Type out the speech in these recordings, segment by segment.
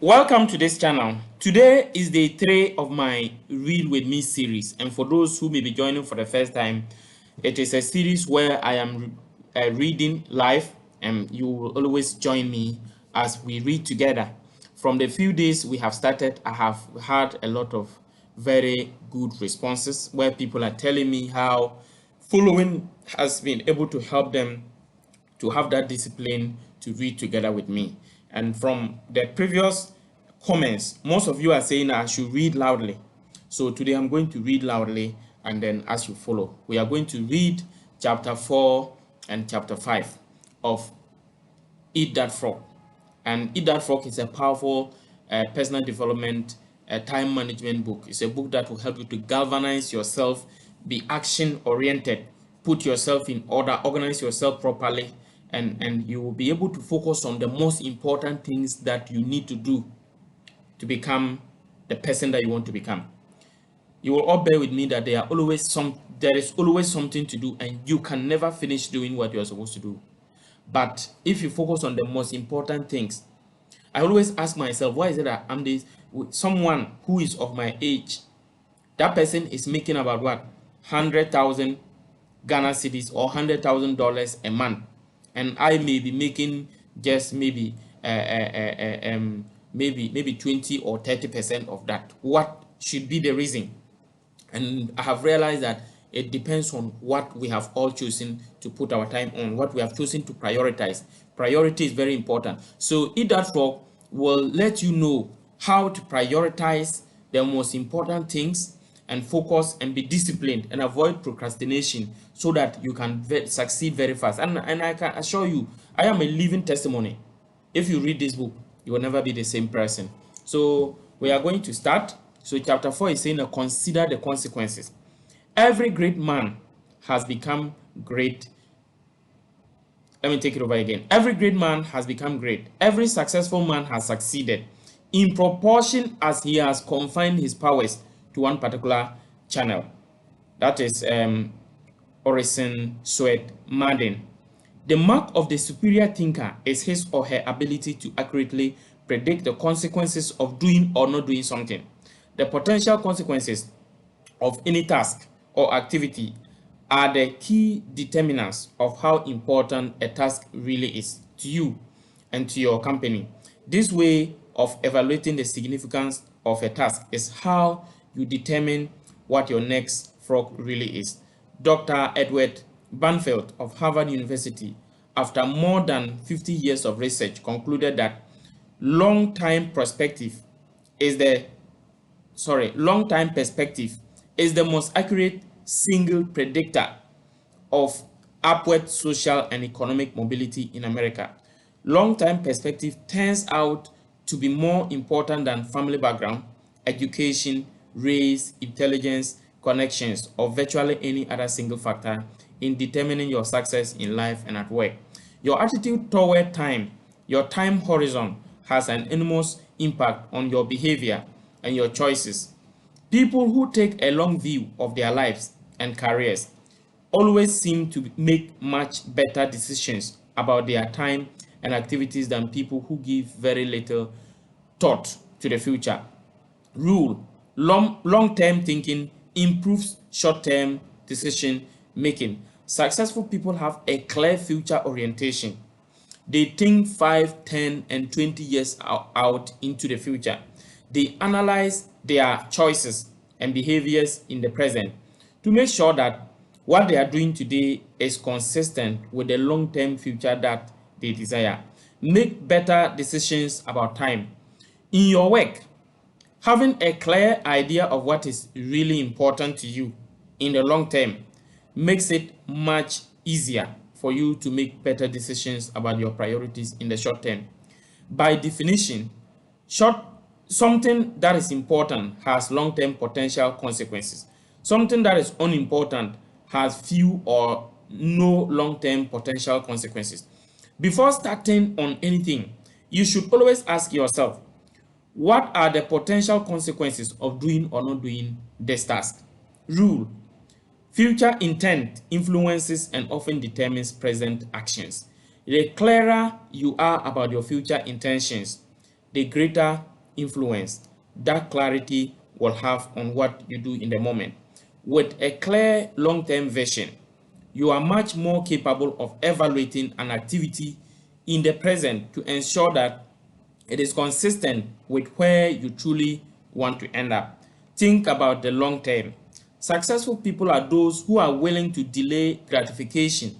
Welcome to this channel. Today is day 3 of my Read With Me series, and for those who may be joining for the first time, it is a series where I am reading live, and you will always join me as we read together. From the few days we have started, I have had a lot of very good responses where people are telling me how following has been able to help them to have that discipline to read together with me. And from the previous comments, most of you are saying I should read loudly. So today I'm going to read loudly, and then as you follow, we are going to read chapter 4 and chapter 5 of Eat That Frog. And Eat That Frog is a powerful personal development, time management book. It's a book that will help you to galvanize yourself, be action oriented, put yourself in order, organize yourself properly, and you will be able to focus on the most important things that you need to do to become the person that you want to become. You will all bear with me that there is always something to do, and you can never finish doing what you are supposed to do. But if you focus on the most important things, I always ask myself, why is it that I'm this with someone who is of my age? That person is making about what, 100,000 Ghana cedis or $100,000 a month, and I may be making just maybe 20 or 30% of that. What should be the reason? And I have realized that it depends on what we have all chosen to put our time on, what we have chosen to prioritize. Priority is very important. So Eat That Frog will let you know how to prioritize the most important things and focus and be disciplined and avoid procrastination so that you can succeed very fast. And I can assure you, I am a living testimony. If you read this book, you will never be the same person. So we are going to start. So chapter 4 is saying, consider the consequences. Every great man has become great. Let me take it over again. Every great man has become great. Every successful man has succeeded in proportion as he has confined his powers to one particular channel. That is Orison Swett Marden. The mark of the superior thinker is his or her ability to accurately predict the consequences of doing or not doing something. The potential consequences of any task or activity are the key determinants of how important a task really is to you and to your company. This way of evaluating the significance of a task is how you determine what your next frog really is. Dr. Edward Banfield of Harvard University, after more than 50 years of research, concluded that long-time perspective is the most accurate single predictor of upward social and economic mobility in America. Long-term perspective turns out to be more important than family background, education, race, intelligence, connections, or virtually any other single factor in determining your success in life and at work. Your attitude toward time, your time horizon, has an enormous impact on your behavior and your choices. People who take a long view of their lives and careers always seem to make much better decisions about their time and activities than people who give very little thought to the future. Rule: long-term thinking improves short-term decision making. Successful people have a clear future orientation. They think 5, 10, and 20 years out into the future. They analyze their choices and behaviors in the present to make sure that what they are doing today is consistent with the long-term future that they desire. Make better decisions about time. In your work, having a clear idea of what is really important to you in the long term makes it much easier for you to make better decisions about your priorities in the short term. By definition, something that is important has long-term potential consequences. Something that is unimportant has few or no long-term potential consequences. Before starting on anything, you should always ask yourself, what are the potential consequences of doing or not doing this task? Rule: future intent influences and often determines present actions. The clearer you are about your future intentions, the greater influence that clarity will have on what you do in the moment. With a clear long-term vision, you are much more capable of evaluating an activity in the present to ensure that it is consistent with where you truly want to end up. Think about the long term. Successful people are those who are willing to delay gratification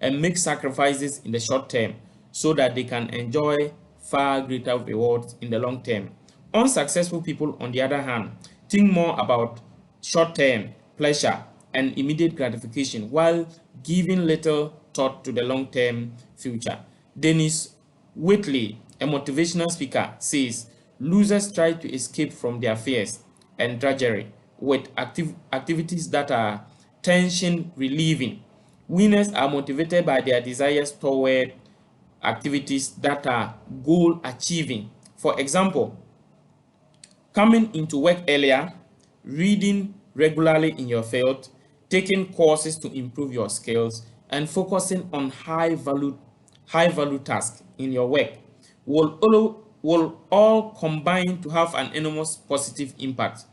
and make sacrifices in the short term so that they can enjoy far greater rewards in the long term. Unsuccessful people, on the other hand, think more about short term pleasure and immediate gratification while giving little thought to the long term future. Dennis Whitley, a motivational speaker, says losers try to escape from their fears and drudgery with activities that are tension relieving. Winners are motivated by their desires toward activities that are goal achieving. For example, coming into work earlier, reading regularly in your field, taking courses to improve your skills, and focusing on high value tasks in your work will all combine to have an enormous positive impact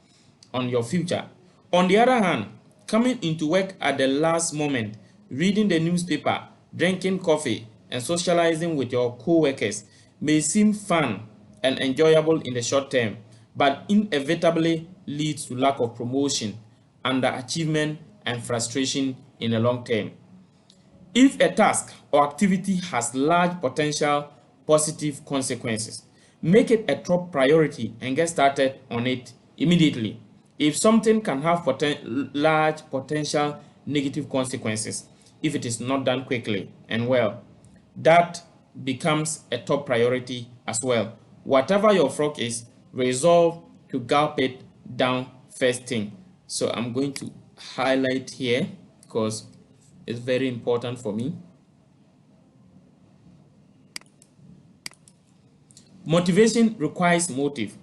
on your future. On the other hand, coming into work at the last moment, reading the newspaper, drinking coffee, and socializing with your co-workers may seem fun and enjoyable in the short term, but inevitably leads to lack of promotion, underachievement, and frustration in the long term. If a task or activity has large potential positive consequences, make it a top priority and get started on it immediately. If something can have large potential negative consequences, if it is not done quickly and well, that becomes a top priority as well. Whatever your frog is, resolve to gulp it down first thing. So I'm going to highlight here because it's very important for me. Motivation requires motive.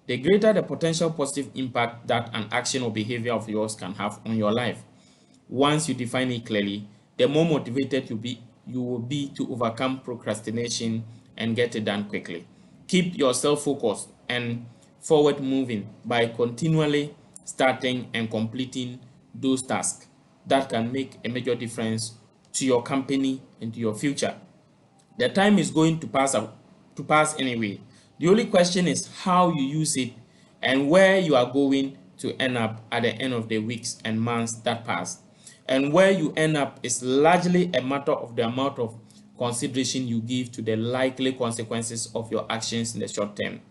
The greater the potential positive impact that an action or behavior of yours can have on your life. Once you define it clearly, the more motivated you will be to overcome procrastination and get it done quickly. Keep yourself focused and forward moving by continually starting and completing those tasks that can make a major difference to your company and to your future. The time is going to pass anyway. The only question is how you use it and where you are going to end up at the end of the weeks and months that pass. And where you end up is largely a matter of the amount of consideration you give to the likely consequences of your actions in the short term.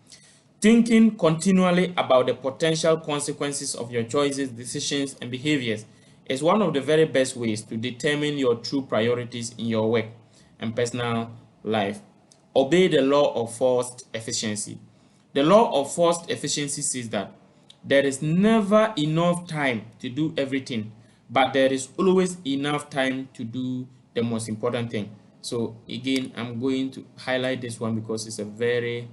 Thinking continually about the potential consequences of your choices, decisions, and behaviors is one of the very best ways to determine your true priorities in your work and personal life. Obey the law of forced efficiency. The law of forced efficiency says that there is never enough time to do everything, but there is always enough time to do the most important thing. So again, I'm going to highlight this one because it's a very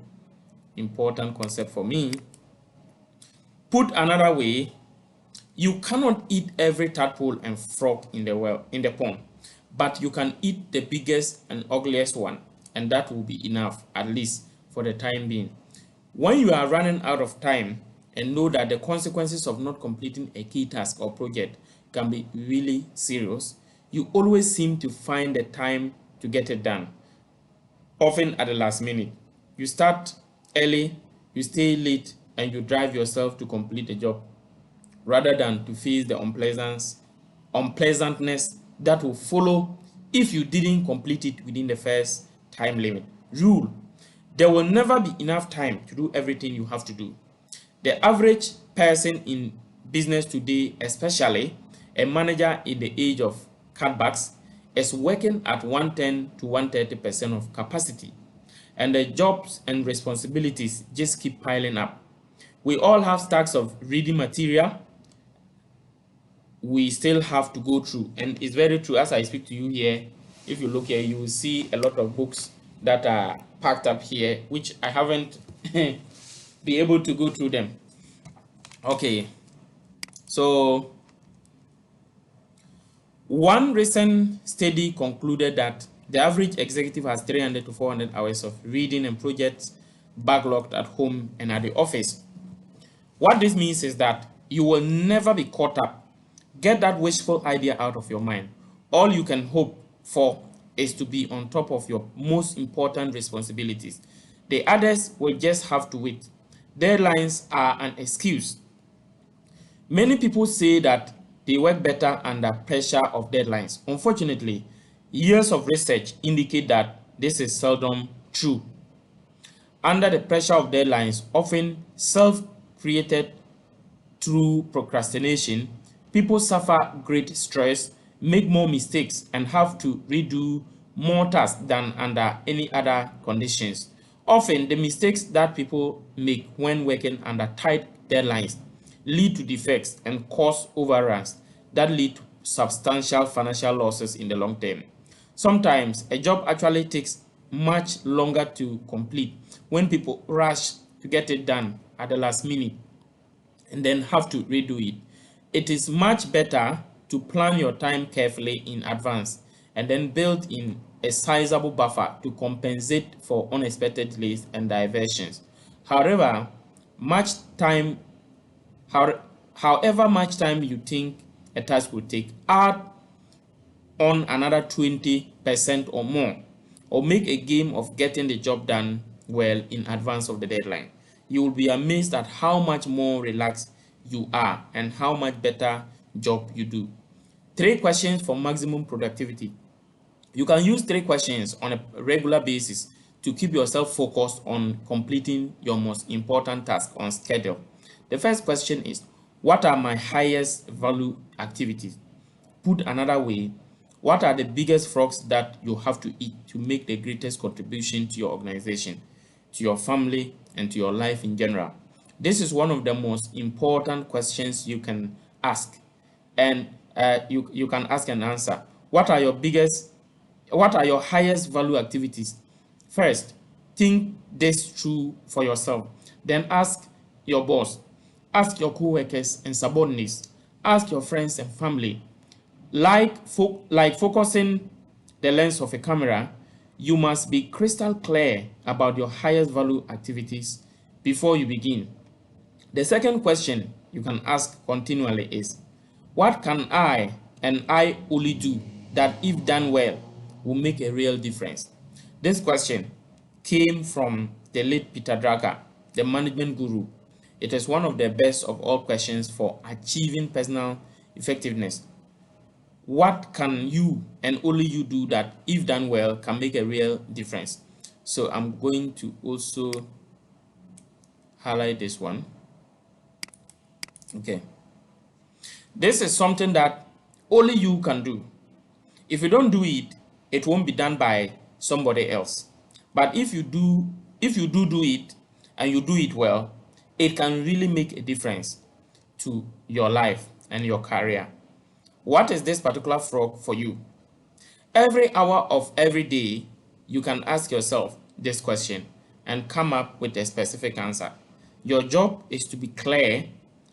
important concept for me. Put another way, you cannot eat every tadpole and frog in the pond, but you can eat the biggest and ugliest one, and that will be enough, at least for the time being. When you are running out of time and know that the consequences of not completing a key task or project can be really serious, you always seem to find the time to get it done, often at the last minute. You start early, you stay late, and you drive yourself to complete the job rather than to face the unpleasantness that will follow if you didn't complete it within the first time limit. Rule: there will never be enough time to do everything you have to do. The average person in business today, especially a manager in the age of cutbacks, is working at 110 to 130% of capacity, and the jobs and responsibilities just keep piling up. We all have stacks of reading material we still have to go through, and it's very true. As I speak to you here, if you look here, you will see a lot of books that are packed up here, which I haven't be able to go through them. Okay, so one recent study concluded that the average executive has 300 to 400 hours of reading and project backlogged at home and at the office. What this means is that you will never be caught up. Get that wishful idea out of your mind. All you can hope for is to be on top of your most important responsibilities. The others will just have to wait. Deadlines are an excuse. Many people say that they work better under pressure of deadlines. Unfortunately, years of research indicate that this is seldom true. Under the pressure of deadlines, often self-created through procrastination, people suffer great stress, make more mistakes, and have to redo more tasks than under any other conditions. Often, the mistakes that people make when working under tight deadlines lead to defects and cause overruns that lead to substantial financial losses in the long term. Sometimes a job actually takes much longer to complete when people rush to get it done at the last minute and then have to redo it. It is much better to plan your time carefully in advance and then build in a sizable buffer to compensate for unexpected delays and diversions. However, much time however much time you think a task will take, add on another 20% or more, or make a game of getting the job done well in advance of the deadline. You will be amazed at how much more relaxed you are and how much better job you do. 3 questions for maximum productivity. You can use 3 questions on a regular basis to keep yourself focused on completing your most important task on schedule. The first question is, what are my highest value activities? Put another way, what are the biggest frogs that you have to eat to make the greatest contribution to your organization, to your family, and to your life in general? This is one of the most important questions you can ask, and you can ask and answer. What are your highest value activities? First, think this through for yourself. Then ask your boss, ask your co-workers and subordinates, ask your friends and family. Like focusing the lens of a camera, you must be crystal clear about your highest value activities before you begin. The second question you can ask continually is, what can I and I only do that, if done well, will make a real difference? This question came from the late Peter Drucker, the management guru. It is one of the best of all questions for achieving personal effectiveness. What can you and only you do that, if done well, can make a real difference? So I'm going to also highlight this one. Okay. This is something that only you can do. If you don't do it, it won't be done by somebody else. But if you do it and you do it well, it can really make a difference to your life and your career. What is this particular frog for you? Every hour of every day, you can ask yourself this question and come up with a specific answer. Your job is to be clear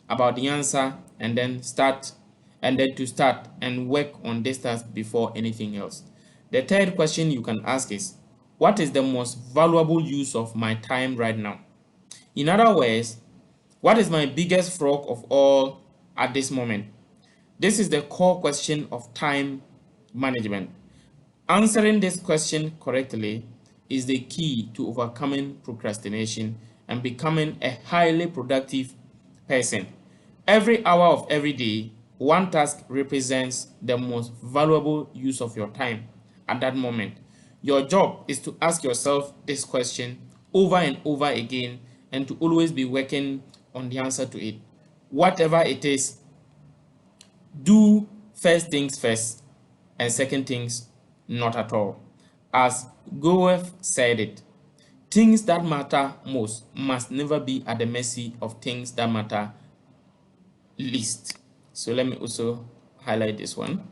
about the answer and then to start and work on this task before anything else. The third question you can ask is, what is the most valuable use of my time right now? In other words, what is my biggest frog of all at this moment? This is the core question of time management. Answering this question correctly is the key to overcoming procrastination and becoming a highly productive person. Every hour of every day, one task represents the most valuable use of your time at that moment. Your job is to ask yourself this question over and over again and to always be working on the answer to it. Whatever it is, do first things first and second things not at all. As Goethe said it, things that matter most must never be at the mercy of things that matter least. So let me also highlight this one.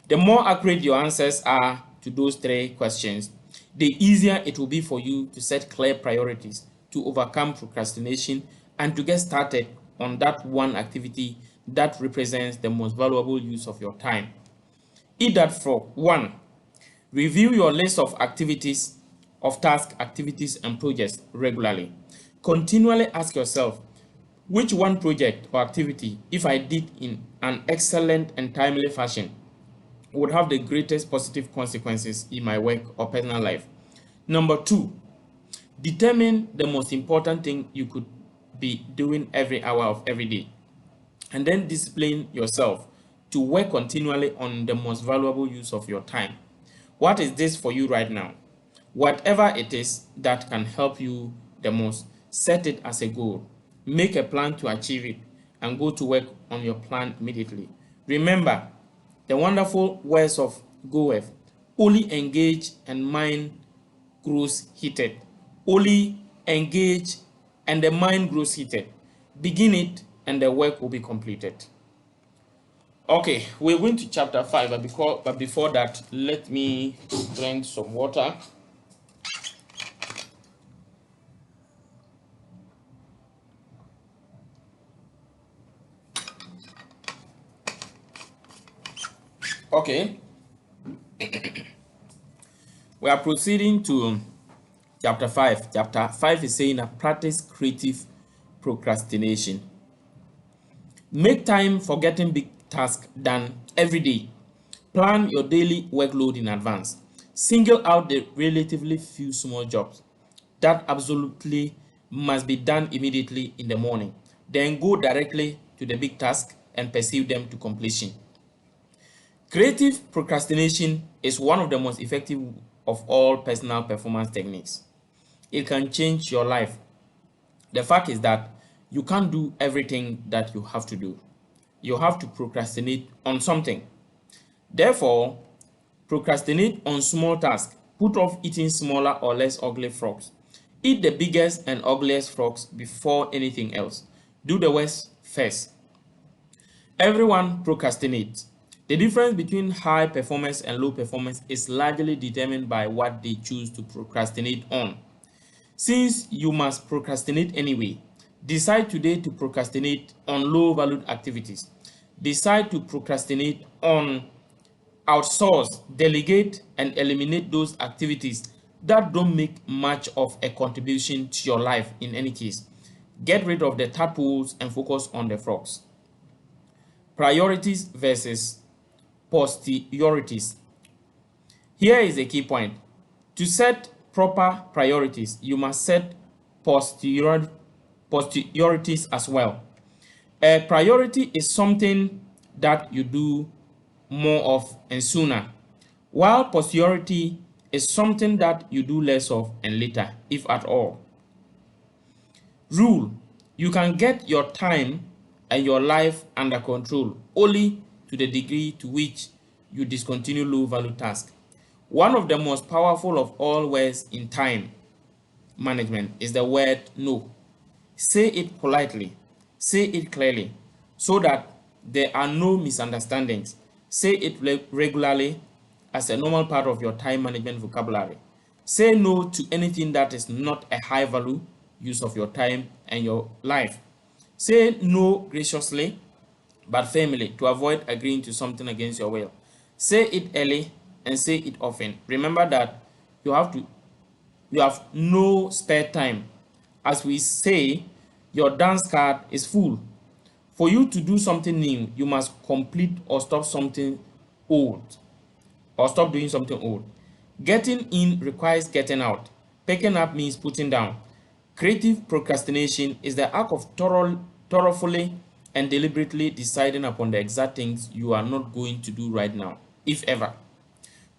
The more accurate your answers are to those 3 questions, the easier it will be for you to set clear priorities, to overcome procrastination, and to get started on that one activity that represents the most valuable use of your time. Eat that frog. 1. Review your list of activities, of tasks, activities, and projects regularly. Continually ask yourself, which one project or activity, if I did in an excellent and timely fashion, would have the greatest positive consequences in my work or personal life? Number two, determine the most important thing you could be doing every hour of every day, and then discipline yourself to work continually on the most valuable use of your time. What is this for you right now? Whatever it is that can help you the most, set it as a goal. Make a plan to achieve it and go to work on your plan immediately. Remember the wonderful words of Goethe: only engage and mind grows heated. Only engage and the mind grows heated. Begin it and the work will be completed. Okay, we're going to chapter 5, but before that, let me drink some water. Okay, we are proceeding to chapter 5. Chapter 5 is saying that practice creative procrastination. Make time for getting big tasks done every day. Plan your daily workload in advance. Single out the relatively few small jobs that absolutely must be done immediately in the morning. Then go directly to the big task and pursue them to completion. Creative procrastination is one of the most effective of all personal performance techniques. It can change your life. The fact is that you can't do everything that you have to do. You have to procrastinate on something. Therefore, procrastinate on small tasks. Put off eating smaller or less ugly frogs. Eat the biggest and ugliest frogs before anything else. Do the worst first. Everyone procrastinates. The difference between high performance and low performance is largely determined by what they choose to procrastinate on. Since you must procrastinate anyway, decide today to procrastinate on low valued activities. Decide to procrastinate on outsource, delegate, and eliminate those activities that don't make much of a contribution to your life in any case. Get rid of the tadpoles and focus on the frogs. Priorities versus posteriorities. Here is a key point. To set proper priorities, you must set posteriorities as well. A priority is something that you do more of and sooner, while posteriority is something that you do less of and later, if at all. Rule: you can get your time and your life under control only to the degree to which you discontinue low value tasks. One of the most powerful of all words in time management is the word no. Say it politely, say it clearly, so that there are no misunderstandings. Say it regularly as a normal part of your time management vocabulary. Say no to anything that is not a high value use of your time and your life. Say no graciously but firmly to avoid agreeing to something against your will. Say it early and say it often. Remember that you have no spare time. As we say, your dance card is full. For you to do something new, you must complete or stop something old, or stop doing something old. Getting in requires getting out. Picking up means putting down. Creative procrastination is the act of thoroughly and deliberately deciding upon the exact things you are not going to do right now, if ever.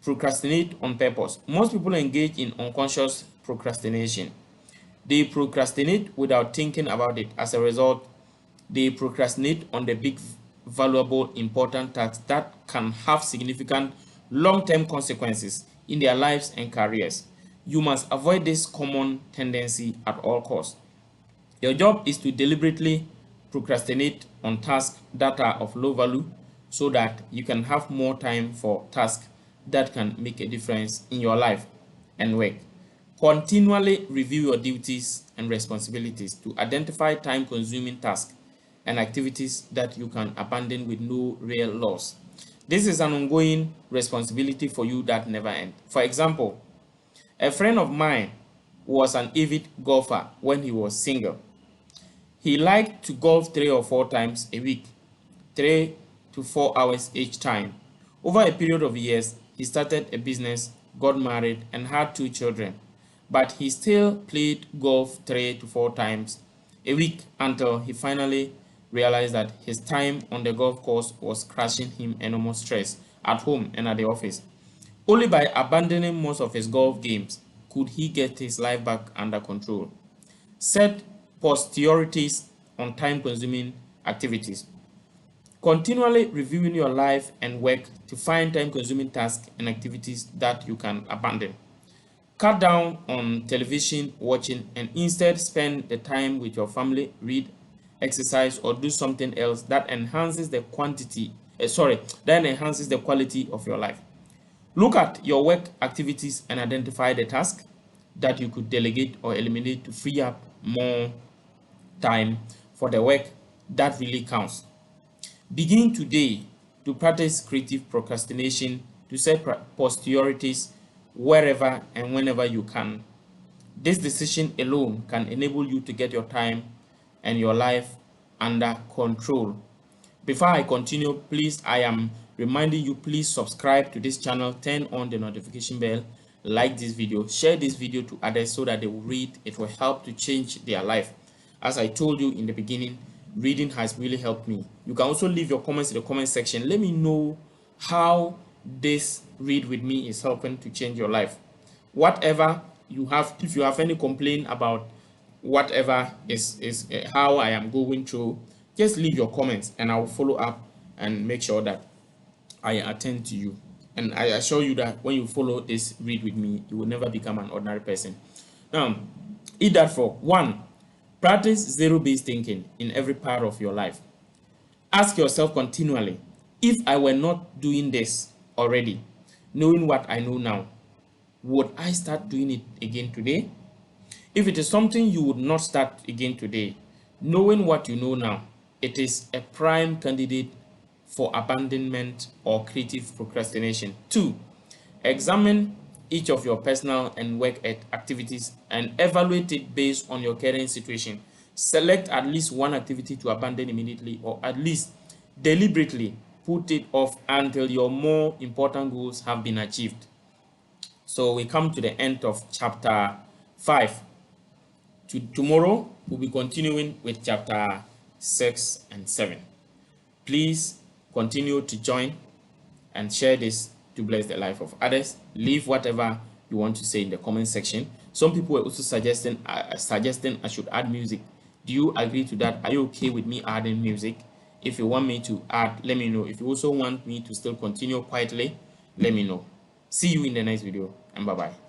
Procrastinate on purpose. Most people engage in unconscious procrastination. They procrastinate without thinking about it. As a result, they procrastinate on the big, valuable, important tasks that can have significant long-term consequences in their lives and careers. You must avoid this common tendency at all costs. Your job is to deliberately procrastinate on tasks that are of low value so that you can have more time for tasks that can make a difference in your life and work. Continually review your duties and responsibilities to identify time-consuming tasks and activities that you can abandon with no real loss. This is an ongoing responsibility for you that never ends. For example, a friend of mine was an avid golfer when he was single. He liked to golf 3 or 4 times a week, 3 to 4 hours each time. Over a period of years, he started a business, got married, and had 2 children. But he still played golf 3 to 4 times a week until he finally realized that his time on the golf course was crushing him enormous stress at home and at the office. Only by abandoning most of his golf games could he get his life back under control. Set priorities on time-consuming activities. Continually reviewing your life and work to find time-consuming tasks and activities that you can abandon. Cut down on television watching and instead spend the time with your family, read, exercise, or do something else that enhances the quality of your life. Look at your work activities and identify the tasks that you could delegate or eliminate to free up more time for the work that really counts. Begin today to practice creative procrastination to set priorities wherever and whenever you can. This decision alone can enable you to get your time and your life under control. Before I continue, please, I am reminding you, please subscribe to this channel, turn on the notification bell, like this video, share this video to others so that they will read. It will help to change their life. As I told you in the beginning, reading has really helped me. You can also leave your comments in the comment section. Let me know how this read with me is helping to change your life. Whatever you have, if you have any complaint about whatever is how I am going through, just leave your comments and I will follow up and make sure that I attend to you. And I assure you that when you follow this read with me, you will never become an ordinary person. Now, eat that for 1. Practice zero-based thinking in every part of your life. Ask yourself continually, if I were not doing this already, knowing what I know now, would I start doing it again today? If it is something you would not start again today, knowing what you know now, it is a prime candidate for abandonment or creative procrastination. 2. Examine each of your personal and work activities and evaluate it based on your current situation. Select at least one activity to abandon immediately, or at least deliberately put it off until your more important goals have been achieved. So we come to the end of chapter 5. Tomorrow we'll be continuing with chapter 6 and 7. Please continue to join and share this to bless the life of others. Leave whatever you want to say in the comment section. Some people were also suggesting I should add music. Do you agree to that? Are you okay with me adding music? If you want me to add, let me know. If you also want me to still continue quietly, let me know. See you in the next video, and bye bye.